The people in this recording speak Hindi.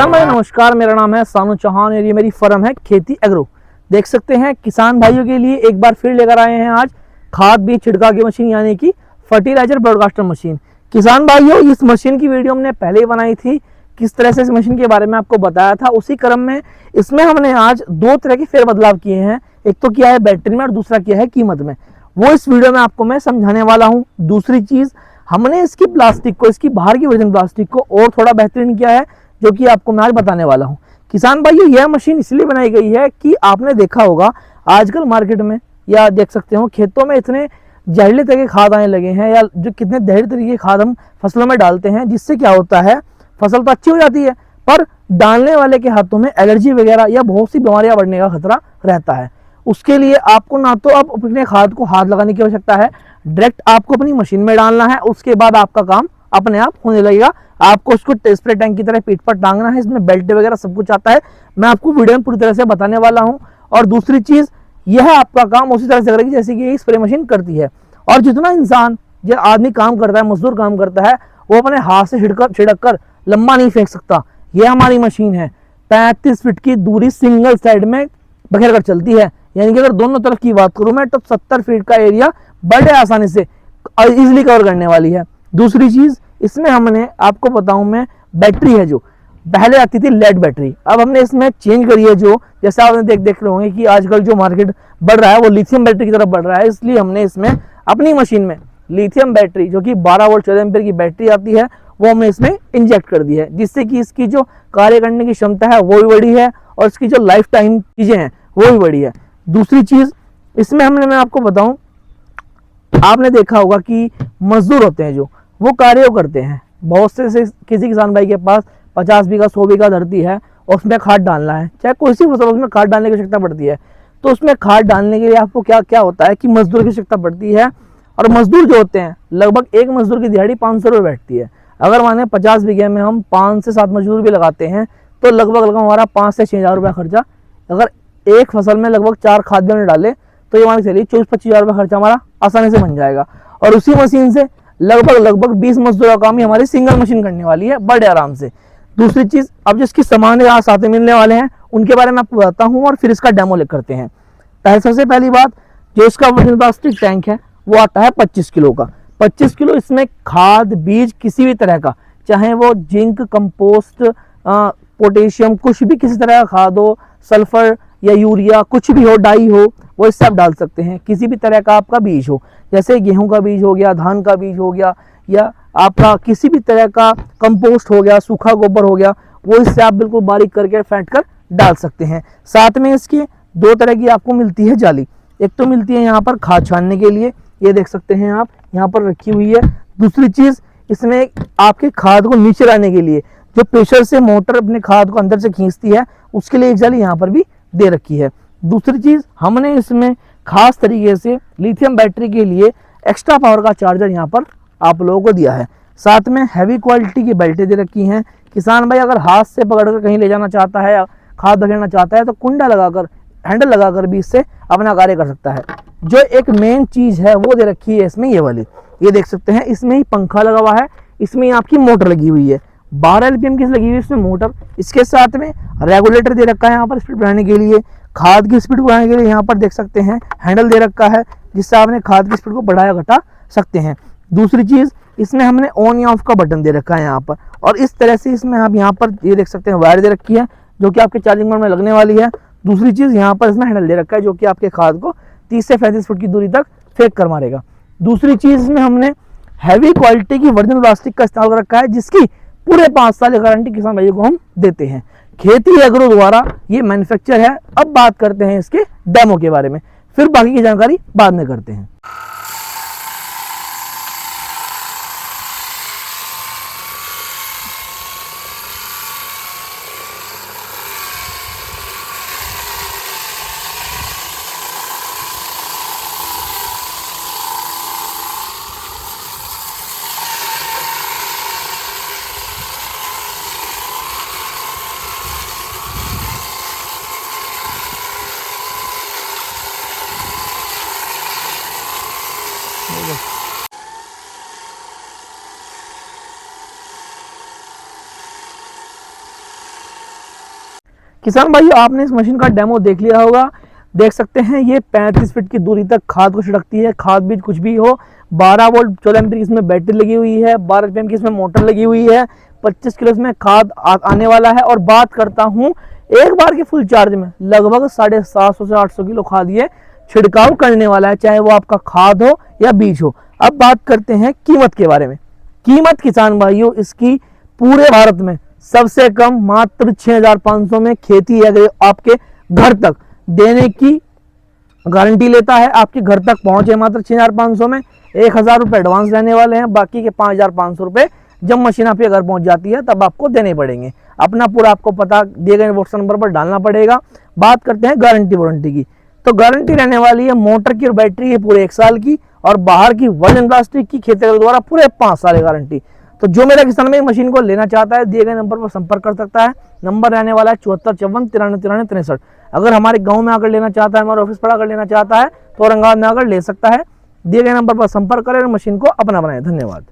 किसान भाई नमस्कार, मेरा नाम है सानू चौहान और ये मेरी फर्म है खेती एग्रो। देख सकते हैं किसान भाइयों के लिए एक बार फिर लेकर आए हैं आज खाद बीज छिड़काव की मशीन यानी कि फर्टिलाइजर ब्रॉडकास्टर मशीन। किसान भाइयों, इस मशीन की वीडियो हमने पहले ही बनाई थी, किस तरह से इस मशीन के बारे में आपको बताया था। उसी क्रम में इसमें हमने आज दो तरह के फेर बदलाव किए हैं। एक तो किया है बैटरी में और दूसरा किया है कीमत में। वो इस वीडियो में आपको मैं समझाने वाला हूँ। दूसरी चीज, हमने इसकी प्लास्टिक को, इसकी बाहर की वर्जन प्लास्टिक को और थोड़ा बेहतरीन किया है, जो कि आपको मैं आज बताने वाला हूं। किसान भाइयों, यह मशीन इसलिए बनाई गई है कि आपने देखा होगा आजकल मार्केट में या देख सकते हो खेतों में इतने जहरीले तरह के खाद आने लगे हैं, या जो कितने जहरीले तरीके के खाद हम फसलों में डालते हैं, जिससे क्या होता है फसल तो अच्छी हो जाती है पर डालने वाले के हाथों में एलर्जी वगैरह या बहुत सी बीमारियां बढ़ने का खतरा रहता है। उसके लिए आपको ना तो आप अपने खाद को हाथ लगाने की आवश्यकता है, डायरेक्ट आपको अपनी मशीन में डालना है, उसके बाद आपका काम अपने आप होने लगेगा। आपको उसको स्प्रे टैंक की तरह पीठ पर टांगना है, इसमें बेल्ट वगैरह सब कुछ आता है, मैं आपको वीडियो में पूरी तरह से बताने वाला हूं। और दूसरी चीज, यह आपका काम उसी तरह से करेगी जैसे कि ये स्प्रे मशीन करती है। और जितना इंसान, जो आदमी काम करता है, मजदूर काम करता है, वो अपने हाथ से छिड़क कर लंबा नहीं फेंक सकता। यह हमारी मशीन है 35 फीट की दूरी सिंगल साइड में बखेर कर चलती है, यानी कि अगर दोनों तरफ की बात करूं मैं तो 70 फीट का एरिया बड़े आसानी से इजिली कवर करने वाली है। दूसरी चीज, इसमें हमने आपको बताऊं मैं, बैटरी है जो पहले आती थी लेड बैटरी, अब हमने इसमें चेंज करी है। जो जैसे आपने देख रहे होंगे कि आजकल जो मार्केट बढ़ रहा है वो लिथियम बैटरी की तरफ बढ़ रहा है, इसलिए हमने इसमें अपनी मशीन में लिथियम बैटरी, जो कि 12 वोल्ट 14 एम्पीयर की बैटरी आती है, वो हमने इसमें इंजेक्ट कर दी है, जिससे कि इसकी जो कार्य करने की क्षमता है वो भी बड़ी है और इसकी जो लाइफ टाइम चीजें हैं वो भी बड़ी है। दूसरी चीज, इसमें हमने, मैं आपको बताऊं, आपने देखा होगा कि मजदूर होते हैं जो वो कार्य करते हैं, बहुत से किसी किसान भाई के पास 50 बीघा 100 बीघा धरती है और उसमें खाद डालना है, चाहे कोई सी फसल, उसमें खाद डालने की आवश्यकता पड़ती है। तो उसमें खाद डालने के लिए आपको क्या क्या होता है कि मजदूर की आवश्यकता पड़ती है। और मजदूर जो होते हैं, लगभग एक मजदूर की दिहाड़ी 500 रुपये बैठती है। अगर माने 50 बीघे में हम 5 से 7 मजदूर भी लगाते हैं तो लगभग हमारा 5 से 6 हज़ार रुपया खर्चा, अगर एक फसल में लगभग 4 खाद भी डाले तो ये मान के चलिए 24-25 हज़ार रुपया खर्चा हमारा आसानी से बन जाएगा। और उसी मशीन से लगभग 20 मजदूरों का काम ही हमारी सिंगल मशीन करने वाली है बड़े आराम से। दूसरी चीज, अब जिसकी सामान आज साथ में मिलने वाले हैं उनके बारे में आपको बताता हूँ और फिर इसका डेमो ले करते हैं। सबसे पहली बात, जो इसका वजन प्लास्टिक टैंक है वो आता है 25 किलो का। 25 किलो, इसमें खाद बीज किसी भी तरह का, चाहे वो जिंक, कंपोस्ट, पोटेशियम, कुछ भी किसी तरह का खाद हो, सल्फर या यूरिया, कुछ भी हो, डाई हो, वो इससे आप डाल सकते हैं। किसी भी तरह का आपका बीज हो, जैसे गेहूं का बीज हो गया, धान का बीज हो गया, या आपका किसी भी तरह का कंपोस्ट हो गया, सूखा गोबर हो गया, वो इससे आप बिल्कुल बारीक करके फेंट कर डाल सकते हैं। साथ में इसके दो तरह की आपको मिलती है जाली। एक तो मिलती है यहाँ पर खाद छानने के लिए, ये देख सकते हैं आप, यहाँ पर रखी हुई है। दूसरी चीज, इसमें आपके खाद को नीचे लाने के लिए जो प्रेशर से मोटर अपने खाद को अंदर से खींचती है, उसके लिए एक जाली यहाँ पर भी दे रखी है। दूसरी चीज, हमने इसमें खास तरीके से लिथियम बैटरी के लिए एक्स्ट्रा पावर का चार्जर यहाँ पर आप लोगों को दिया है। साथ में हैवी क्वालिटी की बेल्टें दे रखी हैं। किसान भाई अगर हाथ से पकड़कर कहीं ले जाना चाहता है या खाद धकेलना चाहता है तो कुंडा लगाकर, हैंडल लगाकर भी इससे अपना कार्य कर सकता है। जो एक मेन चीज है वो दे रखी है इसमें, ये वाली, ये देख सकते हैं, इसमें ही पंखा लगा हुआ है, इसमें ही आपकी मोटर लगी हुई है, 12 LPM की लगी हुई है इसमें मोटर। इसके साथ में रेगुलेटर दे रखा है यहाँ पर स्पीड बढ़ाने के लिए, खाद की स्पीड बढ़ाने के लिए यहाँ पर देख सकते हैं हैंडल दे रखा है, जिससे आपने खाद की स्पीड को बढ़ाया घटा सकते हैं। दूसरी चीज, इसमें हमने ऑन या ऑफ का बटन दे रखा है यहाँ पर, और इस तरह से इसमें आप यहाँ पर ये देख सकते हैं वायर दे रखी है जो कि आपके चार्जिंग मोड में लगने वाली है। दूसरी चीज, यहाँ पर इसमें हैंडल दे रखा है जो कि आपके खाद को 30 से 35 फुट की दूरी तक फेंक कर मारेगा। दूसरी चीज, इसमें हमने हैवी क्वालिटी की वर्जिन प्लास्टिक का इस्तेमाल कर रखा है, जिसकी पूरे 5 साल की गारंटी किसान भाइयों को हम देते हैं। खेती एग्रो द्वारा ये मैन्युफैक्चर है। अब बात करते हैं इसके डेमो के बारे में, फिर बाकी की जानकारी बाद में करते हैं। किसान भाई आपने इस मशीन का डेमो देख लिया होगा। देख सकते हैं ये 35 फीट की दूरी तक खाद को छिड़कती है। खाद बीज कुछ भी हो, 12 वोल्ट 14 एम्पीयर की इसमें बैटरी लगी हुई है, 12 एचपी की इसमें मोटर लगी हुई है, 25 किलो इसमें खाद आने वाला है। और बात करता हूँ एक बार के फुल चार्ज में लगभग 750 से 800 किलो खाद ये छिड़काव करने वाला है, चाहे वो आपका खाद हो या बीज हो। अब बात करते हैं कीमत के बारे में। कीमत किसान भाइयों इसकी पूरे भारत में सबसे कम मात्र 6500 में खेती एग्रो आपके घर तक देने की गारंटी लेता है। आपके घर तक पहुंचे मात्र 6500 में। 1000 रुपये एडवांस रहने वाले हैं, बाकी के 5500 रुपये जब मशीन आपके घर पहुंच जाती है तब आपको देने पड़ेंगे। अपना पूरा आपको पता दिए गए व्हाट्सएप नंबर पर डालना पड़ेगा। बात करते हैं गारंटी वारंटी की, तो गारंटी रहने वाली है मोटर की और बैटरी की पूरे 1 साल की, और बाहर की वर्जन प्लास्टिक की खेती द्वारा पूरे 5 साल की गारंटी। तो जो मेरा किसान में मशीन को लेना चाहता है दिए गए नंबर पर संपर्क कर सकता है। नंबर रहने वाला है 7454 93 93 63। अगर हमारे गांव में आकर लेना चाहता है, हमारे ऑफिस पर आकर लेना चाहता है तो औरंगाबाद में आकर ले सकता है। दिए गए नंबर पर संपर्क करें और मशीन को अपना बनाएं। धन्यवाद।